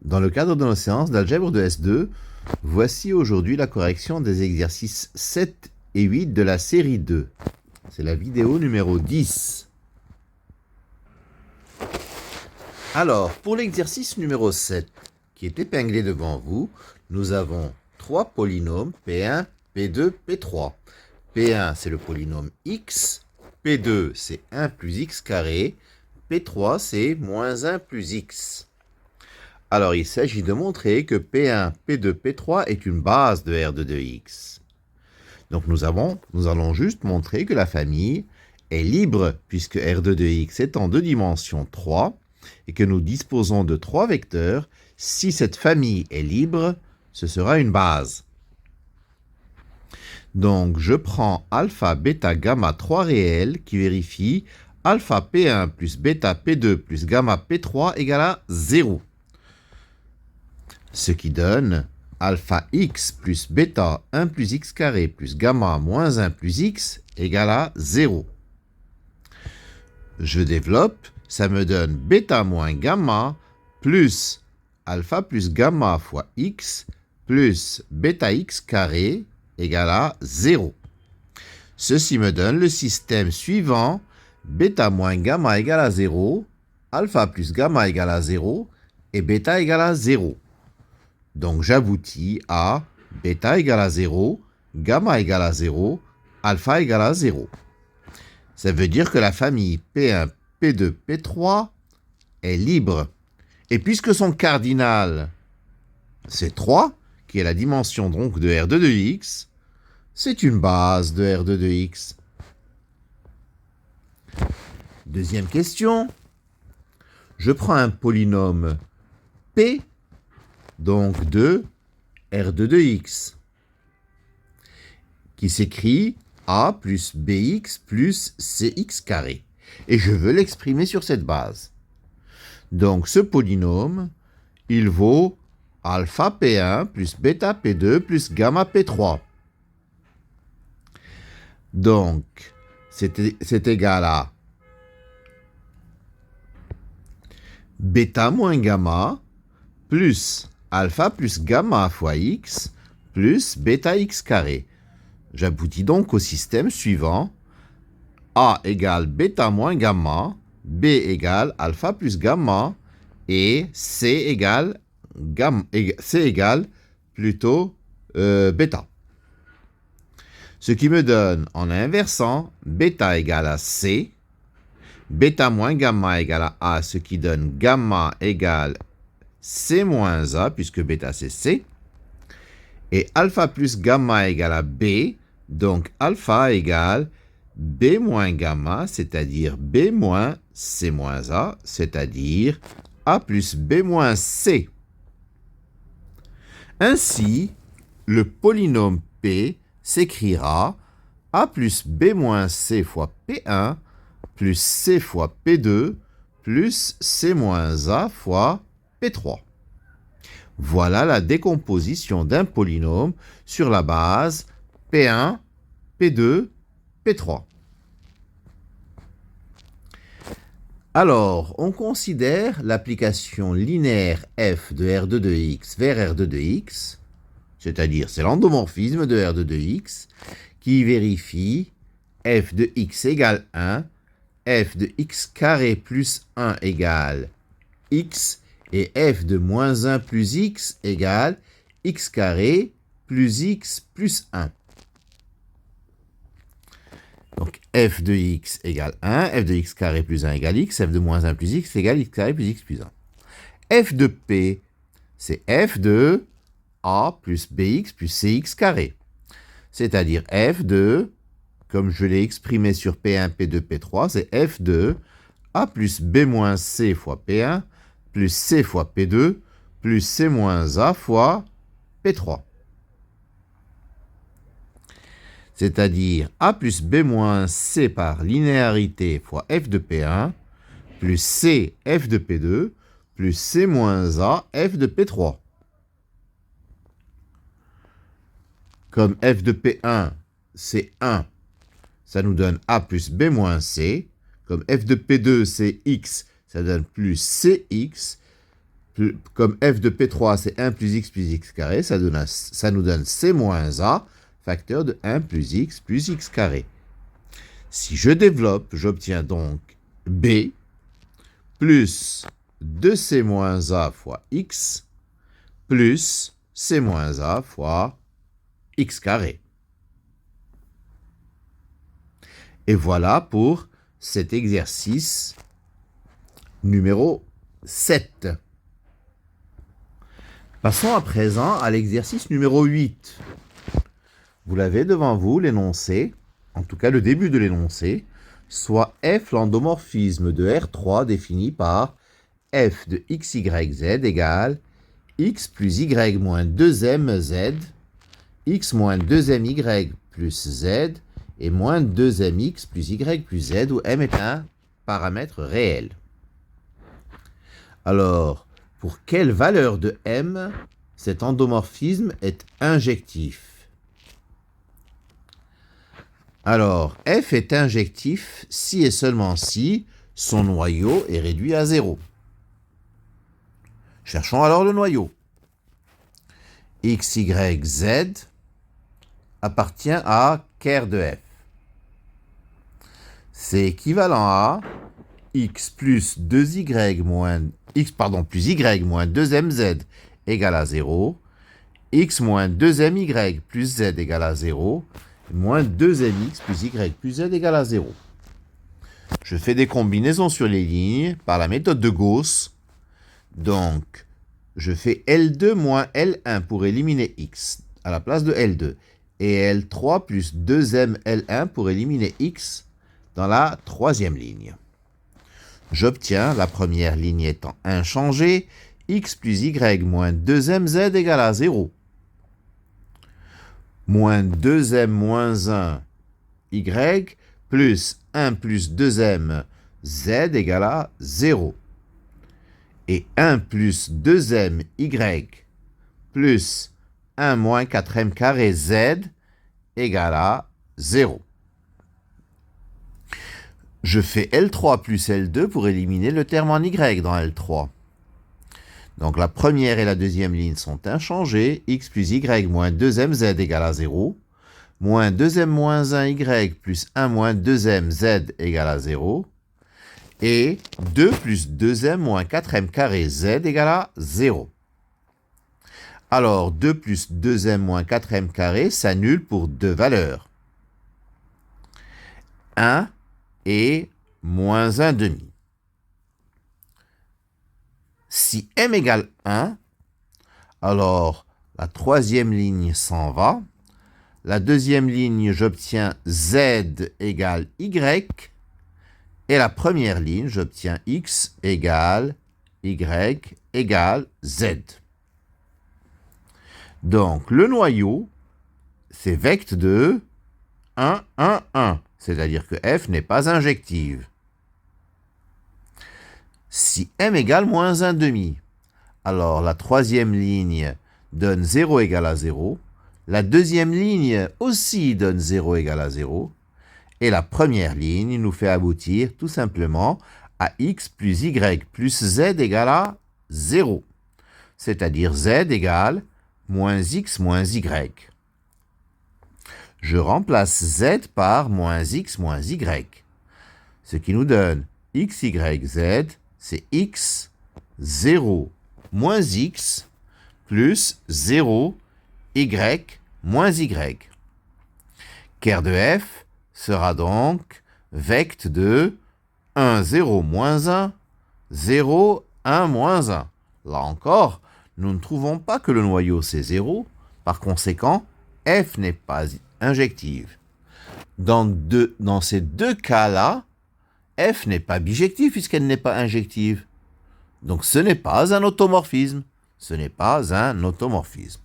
Dans le cadre de nos séances d'algèbre de S2, voici aujourd'hui la correction des exercices 7 et 8 de la série 2. C'est la vidéo numéro 10. Alors, pour l'exercice numéro 7, qui est épinglé devant vous, nous avons trois polynômes, P1, P2, P3. P1, c'est le polynôme x, P2, c'est 1 plus x carré, P3, c'est moins 1 plus x. Alors, il s'agit de montrer que P1, P2, P3 est une base de R de x. Donc, nous allons juste montrer que la famille est libre, puisque R de x est en 2 dimensions 3, et que nous disposons de 3 vecteurs. Si cette famille est libre, ce sera une base. Donc, je prends alpha, bêta, gamma 3 réels qui vérifient alpha P1 plus bêta P2 plus gamma P3 égale à 0. Ce qui donne alpha x plus bêta 1 plus x carré plus gamma moins 1 plus x égale à 0. Je développe, ça me donne bêta moins gamma plus alpha plus gamma fois x plus bêta x carré égale à 0. Ceci me donne le système suivant, bêta moins gamma égale à 0, alpha plus gamma égale à 0 et bêta égale à 0. Donc j'aboutis à bêta égale à 0, gamma égale à 0, alpha égale à 0. Ça veut dire que la famille P1, P2, P3 est libre. Et puisque son cardinal, c'est 3, qui est la dimension donc de R de x, c'est une base de R de x. Deuxième question. Je prends un polynôme P, donc de R de x, qui s'écrit A plus BX plus CX carré. Et je veux l'exprimer sur cette base. Donc ce polynôme, il vaut alpha P1 plus bêta P2 plus gamma P3. Donc, c'est égal à bêta moins gamma plus alpha plus gamma fois x plus bêta x carré. J'aboutis donc au système suivant. A égale bêta moins gamma, B égale alpha plus gamma, et C égale plutôt bêta. Ce qui me donne, en inversant, bêta égale à C, bêta moins gamma égale à A, ce qui donne gamma égale C moins A, puisque bêta c'est C, et alpha plus gamma égale à B, donc alpha égale B moins gamma, c'est-à-dire B moins C moins A, c'est-à-dire A plus B moins C. Ainsi, le polynôme P s'écrira A plus B moins C fois P1 plus C fois P2 plus C moins A fois P3. Voilà la décomposition d'un polynôme sur la base P1, P2, P3. Alors, on considère l'application linéaire f de R de x vers R de x, c'est-à-dire c'est l'endomorphisme de R de x, qui vérifie f de x égale 1, f de x carré plus 1 égale x, et f de moins 1 plus x égale x carré plus x plus 1. Donc f de x égale 1, f de x carré plus 1 égale x, f de moins 1 plus x égale x carré plus x plus 1. F de p, c'est f de a plus bx plus cx carré. C'est-à-dire f de, comme je l'ai exprimé sur P1, P2, P3, c'est f de a plus b moins c fois P1 plus c fois P2 plus c moins a fois P3. C'est-à-dire a plus b moins c par linéarité fois f de P1 plus c f de P2 plus c moins a f de P3. Comme f de P1 c'est 1, ça nous donne a plus b moins c. Comme f de P2 c'est x, ça donne plus cx. comme f de P3, c'est 1 plus x carré, ça nous donne c moins a, facteur de 1 plus x carré. Si je développe, j'obtiens donc b plus 2c moins a fois x plus c moins a fois x carré. Et voilà pour cet exercice numéro 7. Passons à présent à l'exercice numéro 8. Vous l'avez devant vous, l'énoncé, en tout cas le début de l'énoncé, soit f l'endomorphisme de R3 défini par f de x, y, z égale x plus y moins 2mz, x moins 2my plus z, et moins 2mx plus y plus z, où m est un paramètre réel. Alors, pour quelle valeur de m cet endomorphisme est injectif? Alors, f est injectif si et seulement si son noyau est réduit à 0. Cherchons alors le noyau. x, y, z appartient à ker de f. C'est équivalent à x plus 2y moins plus y moins 2mz égale à 0, x moins 2my plus z égale à 0, moins 2mx plus y plus z égale à 0. Je fais des combinaisons sur les lignes par la méthode de Gauss. Donc, je fais L2 moins L1 pour éliminer x à la place de L2. Et L3 plus 2m L1 pour éliminer x dans la troisième ligne. J'obtiens, la première ligne étant inchangée, x plus y moins 2mz égale à 0. Moins 2m moins 1 y plus 1 plus 2m z égale à 0. Et 1 plus 2m y plus 1 moins 4m carré z égale à 0. Je fais L3 plus L2 pour éliminer le terme en y dans L3. Donc la première et la deuxième ligne sont inchangées. X plus y moins 2mz égale à 0. Moins 2m moins 1y plus 1 moins 2mz égale à 0. Et 2 plus 2m moins 4m carré z égale à 0. Alors 2 plus 2m moins 4m carré s'annule pour deux valeurs. 1 et moins 1 demi. Si m égale 1, alors la troisième ligne s'en va. La deuxième ligne, j'obtiens z égale y. Et la première ligne, j'obtiens x égale y égale z. Donc le noyau, c'est vecte de 1, 1, 1. C'est-à-dire que f n'est pas injective. Si m égale moins 1 demi, alors la troisième ligne donne 0 égale à 0, la deuxième ligne aussi donne 0 égale à 0, et la première ligne nous fait aboutir tout simplement à x plus y plus z égale à 0, c'est-à-dire z égale moins x moins y. Je remplace z par moins x moins y, ce qui nous donne x, y, z, c'est x, 0, moins x, plus 0, y, moins y. Ker de f sera donc vecte de 1, 0, moins 1, 0, 1, moins 1. Là encore, nous ne trouvons pas que le noyau c'est 0, par conséquent, f n'est pas injective. Dans ces deux cas-là, f n'est pas bijective puisqu'elle n'est pas injective. Donc ce n'est pas un automorphisme. Ce n'est pas un automorphisme.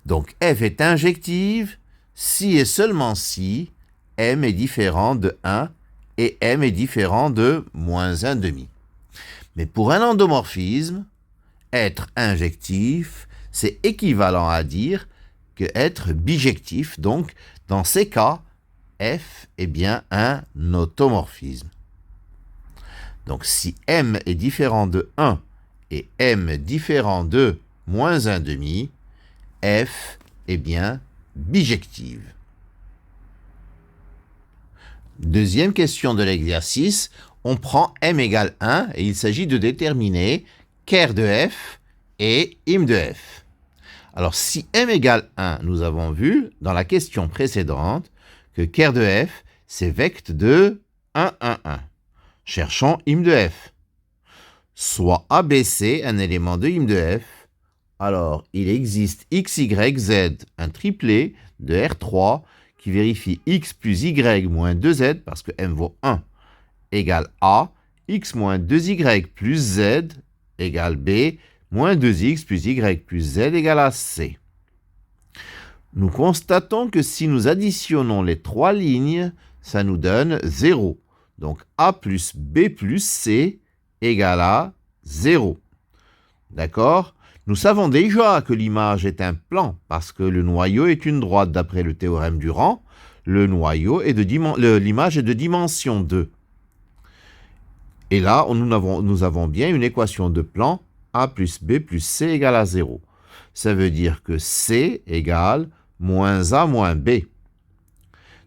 Donc f est injective si et seulement si m est différent de 1 et m est différent de moins 1 demi. Mais pour un endomorphisme, être injectif, c'est équivalent à dire que être bijectif. Donc, dans ces cas, f est bien un automorphisme. Donc, si m est différent de 1 et m différent de moins 1/2, f est bien bijective. Deuxième question de l'exercice, on prend m égale 1 et il s'agit de déterminer ker de f et im de f. Alors si m égale 1, nous avons vu dans la question précédente que ker de f, c'est vecte de 1, 1, 1. Cherchons im de f. Soit ABC un élément de im de f, alors il existe x, y, z, un triplet de R3 qui vérifie x plus y moins 2z, parce que m vaut 1, égale A, x moins 2y plus z égale B, moins 2x plus y plus z égale à C. Nous constatons que si nous additionnons les trois lignes, ça nous donne 0. Donc A plus B plus C égale à 0. D'accord? Nous savons déjà que l'image est un plan parce que le noyau est une droite d'après le théorème du rang. L'image est de dimension 2. Et là, nous avons bien une équation de plan A plus B plus C égale à 0. Ça veut dire que C égale moins A moins B.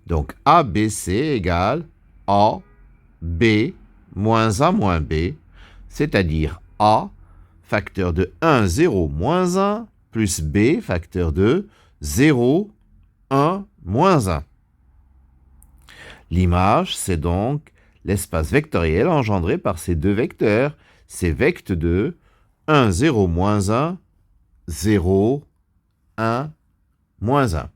Donc ABC égale A, B, moins A moins B, c'est-à-dire A, facteur de 1, 0, moins 1, plus B, facteur de 0, 1, moins 1. L'image, c'est donc l'espace vectoriel engendré par ces deux vecteurs. C'est vecte de 1, 0, moins 1, 0, 1, moins 1.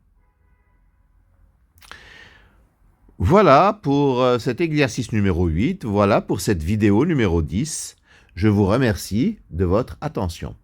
Voilà pour cet exercice numéro 8. Voilà pour cette vidéo numéro 10. Je vous remercie de votre attention.